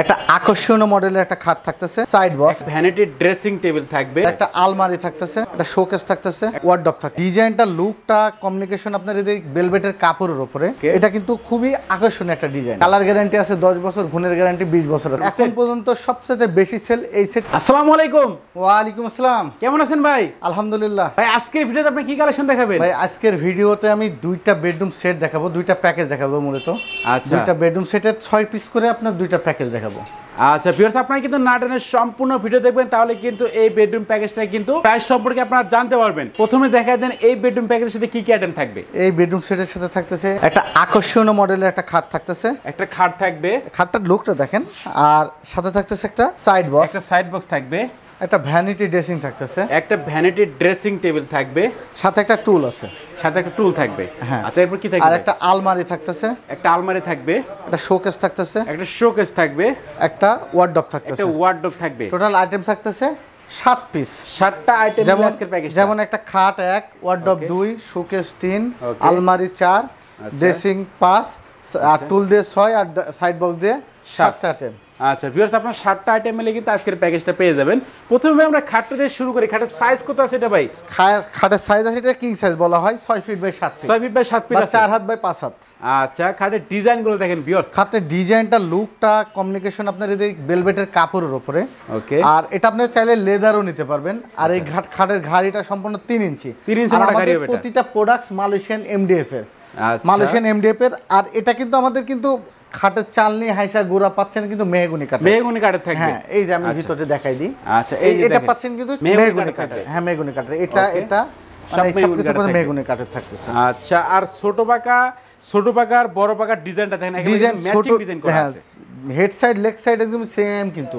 একটা আকর্ষণীয় মডেলের একটা খাট থাকতেছে, side box, vanity dressing table থাকবে, একটা আলমারি থাকতেছে, একটা শোকেস থাকতেছে, ওয়ার্ডরোব থাকবে। ডিজাইনটা, লুকটা, কমিউনিকেশন আপনার এই ভেলভেটের কাপড়ের উপরে, এটা কিন্তু খুবই আকর্ষণীয় একটা ডিজাইন। কালার গ্যারান্টি আছে 10 বছর, গুণের গ্যারান্টি 20 বছর আছে। এখন পর্যন্ত সবচেয়ে বেশি সেল এই সেট। আসসালামু আলাইকুম। ওয়া আলাইকুম আসসালাম। কেমন আছেন ভাই? আলহামদুলিল্লাহ। ভাই আজকের ভিডিওতে আপনি কি কালেকশন দেখাবেন? ভাই আজকের ভিডিওতে আমি দুইটা বেডরুম সেট দেখাবো, দুইটা প্যাকেজ দেখাবো মূলত। আচ্ছা, দুইটা বেডরুম সেটের 6 পিস করে আপনার দুইটা প্যাকেজ দেখাবো। আচ্ছা ভিউয়ার্স, আপনারা কিন্তু নাটনের সম্পূর্ণ ভিডিও দেখবেন, তাহলে কিন্তু এই বেডরুম প্যাকেজটা কিন্তু প্রাইস সম্পর্কে আপনারা জানতে পারবেন। প্রথমে দেখায় দেন এই বেডরুম প্যাকেজের সাথে কি কি আইটেম থাকবে। এই বেডরুম সেটের সাথে থাকতেছে একটা আকর্ষণীয় মডেলের একটা খাট থাকতেছে, একটা খাট থাকবে, খাটটার লুকটা দেখেন, আর সাথে থাকতেছে একটা সাইড বক্স, একটা সাইড বক্স থাকবে, একটা ভ্যানিটি ড্রেসিং থাকতেছে, একটা ভ্যানিটি ড্রেসিং টেবিল থাকবে, সাথে একটা টুল আছে, সাথে একটা টুল থাকবে। হ্যাঁ। আচ্ছা এরপর কি থাকবে? আর একটা আলমারি থাকতেছে, একটা আলমারি থাকবে, একটা শোকেস থাকতেছে, একটা শোকেস থাকবে, একটা ওয়ার্ডরোব থাকতেছে, একটা ওয়ার্ডরোব থাকবে। টোটাল আইটেম থাকতেছে 7 পিস। 7টা আইটেম যেমন আজকের প্যাকেজ। যেমন একটা খাট 1, ওয়ার্ডরোব 2, শোকেস 3, আলমারি 4, ড্রেসিং 5, আর টুল দিয়ে 6, আর সাইড বক্স দিয়ে 7টা আইটেম। আচ্ছা ভিউয়ার্স, আপনারা 7টা আইটেম মিলে কিন্তু আজকের প্যাকেজটা পেয়ে যাবেন। প্রথমে আমরা খাটটা দিয়ে শুরু করি। খাটের সাইজ কত আছে এটা ভাই? খাটের সাইজ আছে, এটা কিং সাইজ বলা হয়, 6 feet by 7 feet. 6 feet by 7 feet আছে, 4 হাত বাই 5 হাত। আচ্ছা খাটের ডিজাইনগুলো দেখেন ভিউয়ার্স। খাটের ডিজাইনটা, লুকটা, কমিউনিকেশন আপনার এই ভেলভেটের কাপড়ের উপরে। ওকে। আর এটা আপনি চাইলে লেদারও নিতে পারবেন। আর এই খাটের ঘাড়িটা সম্পূর্ণ 3 ইঞ্চি। 3 ইঞ্চি মোটা ঘাড়ি হবে এটা। প্রতিটা প্রোডাক্টস মালয়েশিয়ান এমডিএফ এর। আচ্ছা, মালয়েশিয়ান এমডিএফ এর। আর এটা কিন্তু আমাদের কিন্তু খাটের চালনি হাইসা গোড়া পাচ্ছেন কিন্তু মেহগনি কাঠ। মেহগনি কাঠের থাকবে। হ্যাঁ, এই যে আমি ভিতরে দেখাই দিই। আচ্ছা এই এটা পাচ্ছেন কিন্তু মেহগনি কাঠের। হ্যাঁ, মেহগনি কাঠের। এটা মানে সবকিছু করে মেহগনি কাঠের থাকতেছে। আচ্ছা, আর ছোট পাকার বড় পাকার ডিজাইনটা দেখেন, ডিজাইন ম্যাচিং ডিজাইন করা আছে। হেড সাইড, লেগ সাইড একদম সেম, কিন্তু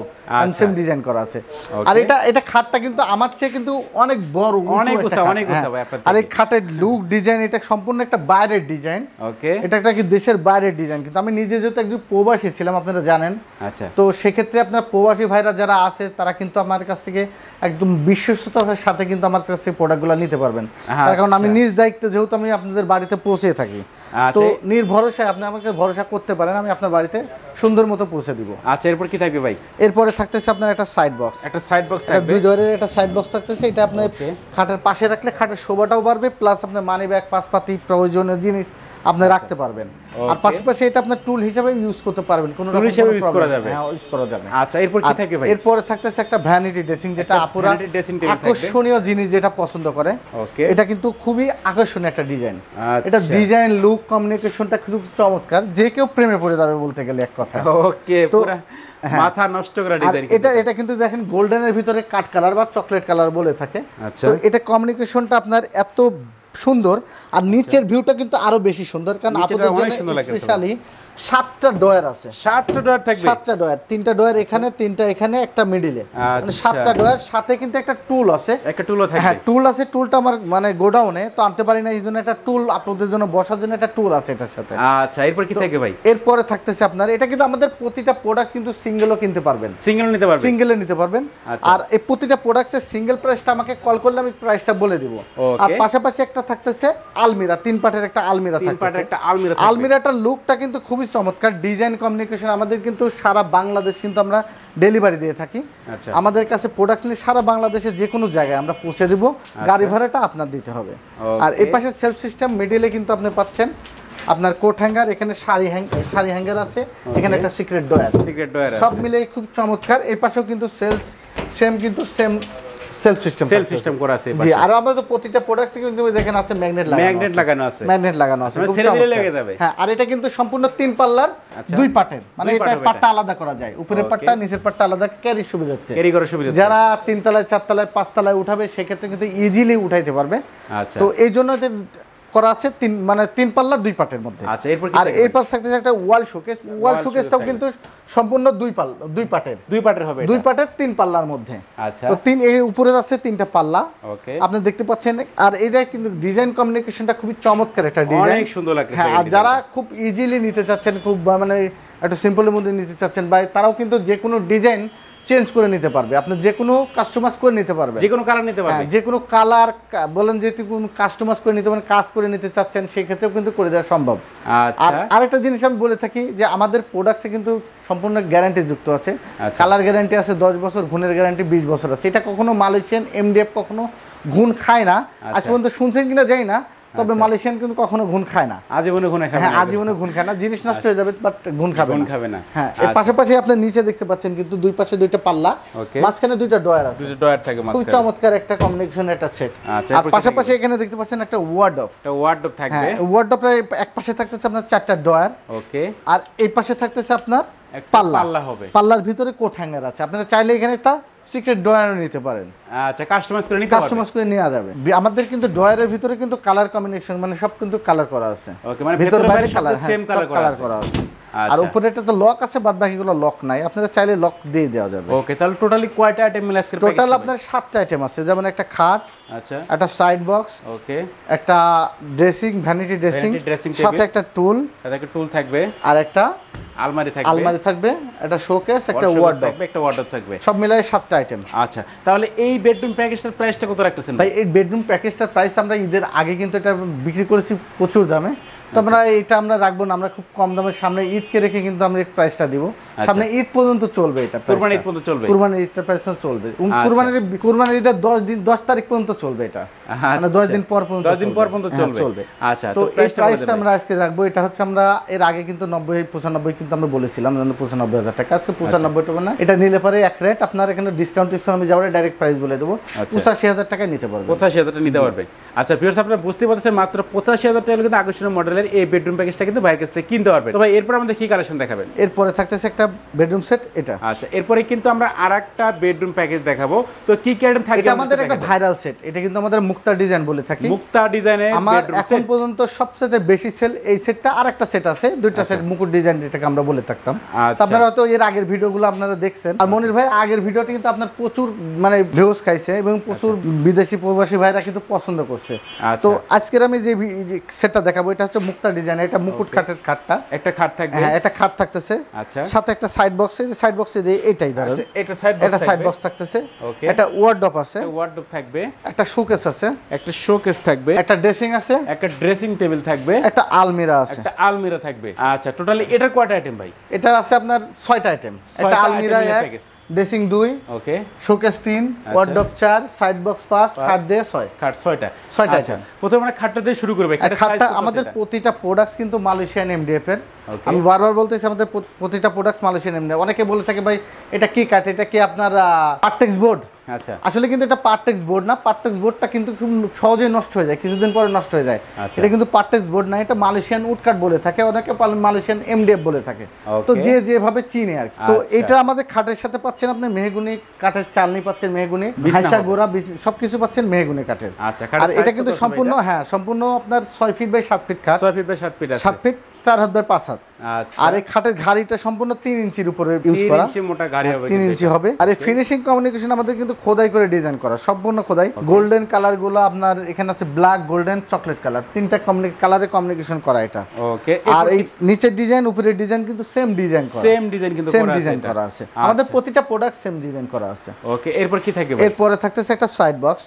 সেম ডিজাইন করা আছে। আর এটা খাটটা কিন্তু আমার চেয়ে কিন্তু অনেক বড়, অনেক উঁচা ভাই আপনাদের। আর এই খাটের লুক, ডিজাইন, এটা সম্পূর্ণ একটা বাইরের ডিজাইন। ওকে। এটা একটা কি দেশের বাইরের ডিজাইন, কিন্তু আমি নিজে যেহেতু একজন প্রবাসী ছিলাম, আপনারা জানেন। আচ্ছা, তো সেক্ষেত্রে আপনার প্রবাসী ভাইরা যারা আছে তারা কিন্তু আমার কাছ থেকে একদম বিশ্বস্ততার সাথে কিন্তু আমার কাছ থেকে প্রোডাক্টগুলো নিতে পারবেন। তার কারণ আমি নিজ দায়িত্বে যেহেতু আমি আপনাদের বাড়িতে পৌঁছে থাকি, তো নির্ভরসায় আপনি আমাকে ভরসা করতে পারেন, আমি আপনার বাড়িতে সুন্দর মতো পৌঁছে দিব। আচ্ছা এরপর কি থাকবে ভাই? এরপরে থাকতেছে আপনার একটা সাইড বক্স। একটা সাইড বক্স থাকবে, 2 ডোরের একটা সাইড বক্স থাকতেছে। এটা আপনার খাটের পাশে রাখলে খাটের শোভাটাও বাড়বে, প্লাস আপনার মানি ব্যাগ, পাসপাতি, প্রয়োজনীয় জিনিস আপনি রাখতে পারবেন। আর পাশাপাশি এটা আপনার টুল হিসেবে ইউজ করতে পারবেন, কোনো টুল হিসেবে ইউজ করা যাবে। হ্যাঁ, ইউজ করা যাবে। আচ্ছা এরপর কি থাকবে ভাই? এরপরে থাকতেছে একটা ভ্যানিটি ড্রেসিং, যেটা আপুরা আকর্ষণীয় জিনিস যেটা পছন্দ করে। ওকে। এটা কিন্তু খুবই আকর্ষণীয় একটা ডিজাইন। এটা ডিজাইন, লুক, কমিউনিকেশনটা খুব চমৎকার, যে কেউ প্রেমে পড়ে যাবে বলতে গেলে এক কথা। ওকে, পুরো মাথা নষ্ট করা ডিজাইন। এটা কিন্তু দেখেন গোল্ডেনের ভিতরে কাট কালার বা চকলেট কালার বলে থাকে। আচ্ছা, তো এটা কমিউনিকেশনটা আপনার এত সুন্দর, আর নিচের ভিউটা কিন্তু আরো বেশি সুন্দর, কারণ আপনাদের জন্য স্পেশালি 7টা ডয়ার আছে। 7টা ডয়ার থাকবে। 7টা ডয়ার, 3টা ডয়ার এখানে, 3টা এখানে, একটা মিডিলে, মানে 7টা ডয়ার। সাথে কিন্তু একটা টুল আছে, একটা টুলও থাকবে। হ্যাঁ, টুল আছে। টুলটা আমার মানে গোডাউনে তো আনতে পারি না, এই জন্য একটা টুল আপনাদের জন্য বসার জন্য একটা টুল আছে এটার সাথে। আচ্ছা এরপর কি থাকবে ভাই? এরপরে থাকতেছে আপনার, এটা কিন্তু আমাদের প্রতিটা প্রোডাক্ট কিন্তু সিঙ্গেলও কিনতে পারবেন, সিঙ্গেল নিতে পারবেন, সিঙ্গেলে নিতে পারবেন। আর এই প্রতিটা প্রোডাক্টের সিঙ্গেল প্রাইসটা আমাকে কল করলে আমি প্রাইসটা বলে দিব। আর পাশাপাশি একটা থাকতেছে আলমিরা, 3 পাটের একটা আলমিরা থাকতেছে। আলমিরাটার লুকটা কিন্তু খুবই চমৎকার। ডিজাইন, কমিউনিকেশন, আমাদের কিন্তু সারা বাংলাদেশ কিন্তু আমরা ডেলিভারি দিয়ে থাকি। আমাদের কাছে প্রোডাক্ট নিয়ে সারা বাংলাদেশে যে কোনো জায়গায় আমরা পৌঁছে দিব, গাড়ি ভাড়াটা আপনার দিতে হবে। আর এই পাশে সেলফ সিস্টেম, মিডিলে কিন্তু আপনি পাচ্ছেন আপনার কোট হ্যাঙ্গার, এখানে শাড়ি হ্যাঙ্গার আছে, এখানে একটা সিক্রেট ডয়ার, সব মিলে খুব চমৎকার। এই পাশেও কিন্তু সেম সেলফ সিস্টেম করা আছে। জি, আর আমাদের প্রতিটা প্রোডাক্ট কিন্তু দেখেন আছে ম্যাগনেট লাগানো আছে। ছেড়ে দিলে লেগে যাবে। হ্যাঁ, আর এটা কিন্তু সম্পূর্ণ 3 পাল্লার, 2 পাটের, মানে এটা পাটটা আলাদা করা যায়, উপরের পাটটা নিচের পাটটা আলাদা, ক্যারি করার সুবিধা। যারা 3 তলায়, 4 তলায়, 5 তলায় উঠাবে সেক্ষেত্রে কিন্তু ইজিলি উঠাইতে পারবে। তো এই জন্য করা আছে 3 পাল্লা 2 পাটের মধ্যে। আচ্ছা এরপর আর এই পাশে থাকতেছে একটা ওয়াল শোকেসটাও কিন্তু সম্পূর্ণ 2 পাটের হবে, 2 পাটের 3 পাল্লার মধ্যে। আচ্ছা, তো এর উপরে আছে 3টা পাল্লা, আপনি দেখতে পাচ্ছেন। আর এটা কিন্তু ডিজাইন, কমিউনিকেশনটা খুবই চমৎকার একটা ডিজাইন, অনেক সুন্দর লাগছে। হ্যাঁ, আর যারা খুব ইজিলি নিতে চাচ্ছেন, খুব মানে একটা সিম্পলের মধ্যে নিতে চাচ্ছেন ভাই, তারাও কিন্তু যে কোনো ডিজাইন চেঞ্জ করে নিতে পারবে, আপনি যে কোনো কাস্টমাইজ করে নিতে পারবে, যে কোনো কালার নিতে পারবে, যে কোনো কালার বলেন, যে কোনো কাস্টমাইজ করে নিতে পারেন, কাজ করে নিতে চাচ্ছেন সেই ক্ষেত্রেও কিন্তু করে দেওয়া সম্ভব। আর আরেকটা জিনিস আমি বলে থাকি যে আমাদের প্রোডাক্টসে কিন্তু সম্পূর্ণ গ্যারান্টি যুক্ত আছে। কালার গ্যারান্টি আছে 10 বছর, ঘুণের গ্যারান্টি 20 বছর আছে। এটা কখনো মালয়েশিয়ান এমডিএফ কখনো ঘুণ খায় না, আজ পর্যন্ত শুনছেন কিনা জানি না, তবে মালয়েশিয়ান কিন্তু কখনো ঘুণ খায় না, আজীবনে ঘুণ খায় না। হ্যাঁ, আজীবনে ঘুণ খায় না, জিনিস নষ্ট হয়ে যাবে বাট ঘুণ খাবে না। হ্যাঁ, এর পাশাপাশি আপনি নিচে দেখতে পাচ্ছেন কিন্তু দুই পাশে দুইটা পাল্লা, মাঝখানে দুইটা ডয়ার আছে, দুইটা ডয়ার থাকে মাঝখানে, খুব চমৎকার একটা কম্বিনেশন একটা সেট। আর পাশাপাশি এখানে দেখতে পাচ্ছেন একটা ওয়ার্ডরোব, থাকবে। ওয়ার্ডরোবটা এক পাশে থাকতেছে আপনার 4টা ডয়ার, ওকে, আর এই পাশে থাকতেছে আপনার পাল্লা হবে। পাল্লার ভিতরে কোট হ্যাঙ্গার আছে, আপনারা চাইলে এখানে একটা সিক্রেট ডয়ার নিতে পারেন। আচ্ছা, কাস্টমাইজ করে নেওয়া যাবে। আমাদের কিন্তু ডয়ারের ভিতরে কিন্তু কালার কম্বিনেশন মানে সব কিন্তু কালার করা আছে, ওকে, মানে ভিতর বাইরে কালার সেম কালার করা আছে। আর উপরে একটা তো লক আছে, বাদ বাকিগুলো লক নাই, আপনারা চাইলে লক দিয়ে দেওয়া যাবে। ওকে, তাহলে টোটালি কয়টা আইটেম মিলে আজকে? টোটাল আপনার 7টা আইটেম আছে, যেমন একটা খাট, আচ্ছা, একটা সাইড বক্স, ওকে, একটা ড্রেসিং, ভ্যানিটি ড্রেসিং, সাথে একটা টুল থাকবে, আর একটা আলমারি থাকবে, একটা শোকেস, একটা ওয়ার্ডরোব থাকবে, সব মিলায়ে 7টা আইটেম। আচ্ছা, তাহলে এই বেডরুম প্যাকেজটার প্রাইসটা কত রাখতেছেন ভাই? এই বেডরুম প্যাকেজটার প্রাইস আমরা ঈদের আগে কিন্তু এটা বিক্রি করেছি প্রচুর দামে, তো আমরা এটা আমরা রাখবো না, আমরা খুব কম দামে সামনে ঈদকে রেখে কিন্তু আমরা এই প্রাইসটা দিব। সামনে ঈদ পর্যন্ত চলবে, এটা কুরবানির ঈদ পর্যন্ত চলবে, কুরবানির ঈদটা প্রাইস চলবে, কুরবানির ঈদের 10 তারিখ পর্যন্ত চলবে, এটা মানে 10 দিন পর পর্যন্ত চলবে। আচ্ছা, তো এই প্রাইসটা আমরা আজকে রাখবো। এটা হচ্ছে আমরা এর আগে কিন্তু 90-95 কিন্তু আমরা বলেছিলাম 95,000 টাকা, আজকে 95 টাকা না, এটা নিলে পরে এক রেট। আপনার এখানে ডিসকাউন্ট আমি যাওয়ার ডাইরেক্ট প্রাইস বলে দেবো, 85,000 টাকায় নিতে পারবে, 85,000 টাকা নিতে পারবে। আচ্ছা ভিউয়ার্স, আপনারা বুঝতে পারছেন মাত্র 85,000 টাকা কিন্তু আকর্ষণীয় মডেলের এই বেডরুম প্যাকেজটা কিন্তু বাইরের কাছ থেকে কিনতে পারবেন। তো ভাই এরপর আমাদের কি কালেকশন দেখাবেন? এরপরে থাকতেছে একটা বেডরুম সেট, এটা। আচ্ছা, এরপরে কিন্তু আমরা আরেকটা বেডরুম প্যাকেজ দেখাবো। তো কি কি আইটেম থাকবে? এটা আমাদের একটা ভাইরাল সেট, এটা কিন্তু আমাদের মুক্তা ডিজাইন বলে থাকি। মুক্তা ডিজাইনের আমার এখন পর্যন্ত সবচেয়ে বেশি সেল এই সেটটা। আরেকটা সেট আছে, দুইটা সেট মুকুট ডিজাইন যেটাকে আমরা বলে থাকতাম। আপনারা হয়তো এর আগের ভিডিওগুলো আপনারা দেখছেন। আর মনির ভাই আগের ভিডিওটা কিন্তু আপনার প্রচুর মানে ভিউজ খাইছে এবং প্রচুর বিদেশি প্রবাসী ভাইরা কিন্তু পছন্দ করছে। তো আজকের আমি যে সেটটা দেখাবো এটা হচ্ছে মুক্তা ডিজাইন, এটা মুকুট খাটের খাটটা, একটা খাট থাকবে, হ্যাঁ একটা খাট থাকতেছে, আচ্ছা, সাথে একটা সাইড বক্স, এই সাইড বক্সে যে এটাই ধরেন, আচ্ছা এটা সাইড বক্স থাকতেছে, ওকে, একটা ওয়ার্ডরোব আছে, ওয়ার্ডরোব থাকবে, একটা শোকেস আছে, একটা ড্রেসিং আছে, একটা ড্রেসিং টেবিল থাকবে, একটা আলমিরা থাকবে। আচ্ছা, টোটালি এটার কয়টা আইটেম ভাই? এটা আছে আপনার 6টা আইটেম, একটা আলমিরা, ড্রেসিং 2, ওকে, শোকেস 3, ওয়ার্ডরোব 4, সাইড বক্স 5, খাট দিয়ে 6, খাট 6টা। আচ্ছা, প্রথমে আমরা খাটটা দিয়ে শুরু করব। খাটটা আমাদের প্রতিটা প্রোডাক্টস কিন্তু মালয়েশিয়ান এমডিএফ এর। আমি বারবার বলতেছি আমাদের প্রতিটা প্রোডাক্টস মালয়েশিয়ান এমডিএফ। অনেকে বলে থাকে ভাই এটা কি কাট, এটা কি আপনার পার্টেক্স বোর্ড? আচ্ছা, আসলে কিন্তু এটা পার্টেক্স বোর্ড না, পার্টেক্স বোর্ডটা কিন্তু খুব সহজেই নষ্ট হয়ে যায়, কিছুদিন পরে নষ্ট হয়ে যায়। এটা কিন্তু পার্টেক্স বোর্ড না, এটা মালয়েশিয়ান উড কাট বলে থাকে, অনেকে মালয়েশিয়ান এমডিএফ বলে থাকে, তো যে যেভাবে চিনে আর কি। তো এটা আমাদের খাটের সাথে পাচ্ছেন আপনি মেহগুনি কাঠের চালনি পাচ্ছেন, মেহগুনি হাইসা গোড়া সবকিছু পাচ্ছেন মেহগুনি কাঠের। আচ্ছা, আর এটা কিন্তু সম্পূর্ণ সম্পূর্ণ আপনার 6 ফিট বাই 7 ফিট খাট, 6 ফিট বাই 7 ফিট, 7 ফিট 4 হাত বাই 5 হাত। আচ্ছা, আর এই খাটের ঘাড়িটা সম্পূর্ণ 3 ইঞ্চির উপরে ইউজ করা, 3 ইঞ্চি মোটা ঘাড়ি হবে, 3 ইঞ্চি হবে। আর এই ফিনিশিং কমিউনিকেশন আমাদের কিন্তু খোদাই করে ডিজাইন করা, সম্পূর্ণ খোদাই। গোল্ডেন কালার গুলো আপনার এখানে আছে, ব্ল্যাক, গোল্ডেন, চকলেট কালার, 3টা কালারে কমিউনিকেশন করা এটা, ওকে। আর এই নিচের ডিজাইন উপরের ডিজাইন কিন্তু সেম ডিজাইন করা, সেম ডিজাইন করা আছে। আমাদের প্রতিটা প্রোডাক্ট সেম ডিজাইন করা আছে, ওকে। এরপর কি থাকবে? এরপরে থাকতেছে একটা সাইড বক্স,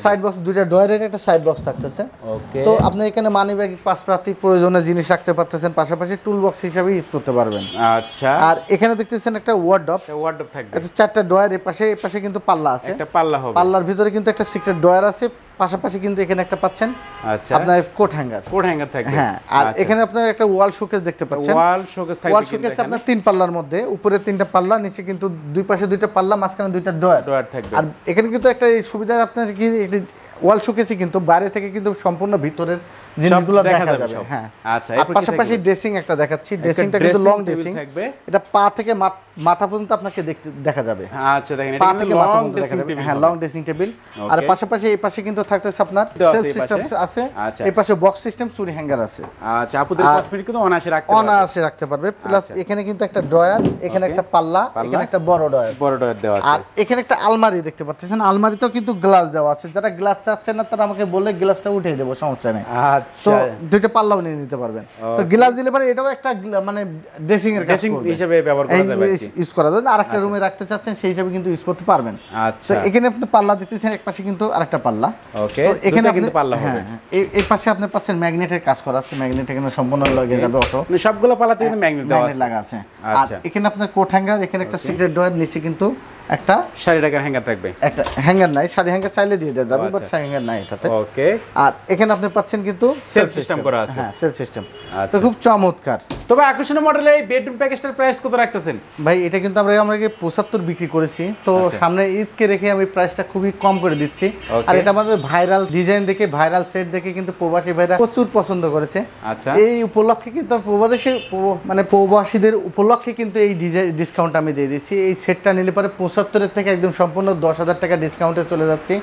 সাইড বক্স দুইটা ডয়ারের একটা সাইড বক্স থাকতেছে, ওকে। তো আপনি এখানে মানি ব্যাগ, পাঁচপাতি প্রয়োজনীয় জিনিস রাখতে পারতেছেন, পাশাপাশি টুল বক্স হিসেবে ইউজ করতে পারবেন। আচ্ছা, আর এখানে দেখতেছেন একটা ওয়ার্ডরোব থাকবে, এটা 4টা ডয়ার, এই পাশে কিন্তু পাল্লা আছে, একটা পাল্লা হবে, পাল্লার ভিতরে কিন্তু একটা সিক্রেট ডয়ার আছে, পাশাপাশি কিন্তু এখানে একটা পাচ্ছেন, আচ্ছা, আপনার কোট হ্যাঙ্গার থাকবে, হ্যাঁ। আর এখানে আপনার একটা ওয়াল শোকেস দেখতে পাচ্ছেন, ওয়াল শোকেস আপনার 3 পাল্লার মধ্যে, উপরে 3টা পাল্লা, নিচে কিন্তু দুই পাশে 2টা পাল্লা, মাঝখানে 2টা ডয়ার থাকবে। আর এখানে কিন্তু একটা সুবিধা আপনার কি ওয়াল শোকেসে কিন্তু বাইরে থেকে কিন্তু সম্পূর্ণ ভিতরের জিনিসগুলো দেখা যাবে, হ্যাঁ। আচ্ছা, আর পাশাপাশি ড্রেসিং একটা দেখাচ্ছি, ড্রেসিংটা কিন্তু লং ড্রেসিং থাকবে, এটা পা থেকে মাথা পর্যন্ত আপনাকে দেখা যাবে। আচ্ছা, দেখেন এটা কিন্তু লং ড্রেসিং টেবিল, হ্যাঁ, লং ড্রেসিং টেবিল। আর পাশাপাশি এই পাশে কিন্তু থাকতেছে আপনার সেলফ সিস্টেম আছে, এই পাশে বক্স সিস্টেম, চুরি হ্যাঙ্গার আছে। আচ্ছা, আপুদের কসমেটিক কিন্তু অনায়াসে রাখতে পারবে। প্লাস এখানে কিন্তু একটা ড্রয়ার, এখানে একটা পাল্লা, এখানে একটা বড় ড্রয়ার দেওয়া আছে। আর এখানে একটা আলমারি দেখতে পাচ্ছেন, আলমারিতেও কিন্তু গ্লাস দেওয়া আছে, যারা গ্লাস চাচ্ছেন না তারা আমাকে বললে গ্লাসটা উঠিয়ে দেবো, সমস্যা নেই। আচ্ছা, তো দুইটা পাল্লাও নিয়ে নিতে পারবেন। তো গ্লাস দিলে পরে এটাও একটা মানে ড্রেসিং এর কাজ হিসেবে ব্যবহার করা যাবে, ইউজ করা যায়। আরেকটা রুমে রাখতে চাচ্ছেন সেই হিসাবে কিন্তু ইউজ করতে পারবেন। আচ্ছা, তো এখানে আপনি পাল্লা দিতেছেন, এক পাশে কিন্তু আরেকটা পাল্লা। ওকে, তো এখানে কিন্তু পাল্লা হবে। হ্যাঁ, এই পাশে আপনি পাচ্ছেন ম্যাগনেটের কাজ করা আছে, ম্যাগনেট এখানে সম্পূর্ণ লাগিয়ে যাবে অটো, মানে সবগুলো পাল্লাতে কিন্তু ম্যাগনেট দেওয়া আছে, লাগা আছে। আর আচ্ছা, এখানে আপনার কোট হ্যাঙ্গার, এখানে একটা সিক্রেট ডয়ার, নিচে কিন্তু একটা শাড়ি টাকার হ্যাঙ্গার থাকবে, একটা হ্যাঙ্গার নাই, শাড়ি হ্যাঙ্গার চাইলে দিয়ে দেওয়া যাবে, বাট শাড়ি হ্যাঙ্গার নাই এটাতে। ওকে, আর এখানে আপনি পাচ্ছেন কিন্তু সেলফ সিস্টেম করা আছে। হ্যাঁ, সেলফ সিস্টেম, তো খুব চমৎকার। তবে আকর্ষণীয় মডেলে এই বেডরুম প্যাকেজটার প্রাইস কত রাখতেছেন ভাই? এটা কিন্তু আমরা 75 বিক্রি করেছি, তো সামনে ঈদকে রেখে আমি প্রাইসটা খুবই কম করে দিচ্ছি। আর এটা আমাদের ভাইরাল ডিজাইন দেখে, ভাইরাল সেট দেখে কিন্তু প্রবাসী ভাইরা প্রচুর পছন্দ করেছে। আচ্ছা, এই উপলক্ষে কিন্তু প্রবাসীদের উপলক্ষে কিন্তু এই ডিসকাউন্ট আমি দিয়ে দিচ্ছি। এই সেটটা নিলে পরে 75 থেকে একদম সম্পূর্ণ 10,000 টাকা ডিসকাউন্টে চলে যাচ্ছে।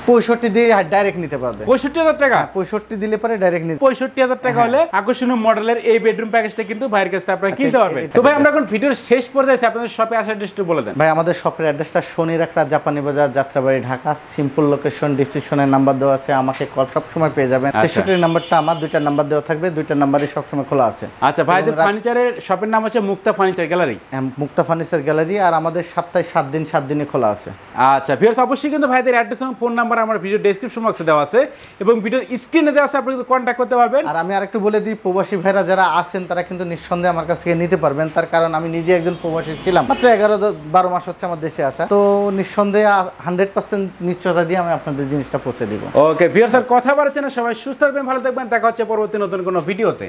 65 দিয়ে ডাইরেক্ট নিতে পারবে। 65,000 টাকা? 65 দিলে পরে ডাইরেক্ট নিতে। 65,000 টাকা হলে আকর্ষণীয় মডেলের এই বেডরুম প্যাকেজটা কিন্তু ভাইয়ের কাছে আপনারা কিনতে পারবেন। তো ভাই আমরা এখন ভিডিওর শেষ পর্যায়ে আপনাদের শপে আসার অ্যাড্রেসটা বলে দেন। ভাই আমাদের শপের অ্যাড্রেসটা শনি রাখরা জাপানি বাজার, যাত্রাবাড়ি, ঢাকা। সিম্পল লোকেশন, ডেসক্রিপশনের নাম্বার দেওয়া আছে, আমাকে কল সব সময় পেয়ে যাবেন। 63 নাম্বারটা আমার, 2টা নাম্বার দেওয়া থাকবে, 2টা নাম্বারই সব সময় খোলা আছে। আচ্ছা, ভাইদের ফার্নিচারের শপের নাম হচ্ছে মুক্তা ফার্নিচার গ্যালারি। মুক্তা ফার্নিচার গ্যালারি, আর আমাদের সপ্তাহে 7 দিন 7 দিনে খোলা আছে। আচ্ছা ভিউয়ার্স, অবশ্যই কিন্তু ভাইদের অ্যাড্রেস এবং ফোন নাম্বার আমার ভিডিও ডেসক্রিপশন বক্সে দেওয়া আছে এবং ভিডিওর স্ক্রিনে দেওয়া আছে, আপনি কিন্তু কন্টাক্ট করতে পারবেন। আর আমি আরেকটু বলে দিই, প্রবাসী ভাইরা যারা আছেন তারা কিন্তু নিঃসন্দেহে আমার কাছ থেকে নিতে পারবেন। তার কারণ আমি নিজে একজন প্রবাসী ছিলাম, মাত্র 11-12 মাস হচ্ছে আমার দেশে আসা। তো নিঃসন্দেহে 100% নিশ্চয়তা দিয়ে আমি আপনাদের জিনিসটা পৌঁছে দিব। ওকে ভিউয়ার্স, আর কথা বাড়ছে না, সবাই সুস্থ থাকবেন, ভালো থাকবেন, দেখা হচ্ছে পরবর্তী নতুন কোনো ভিডিওতে।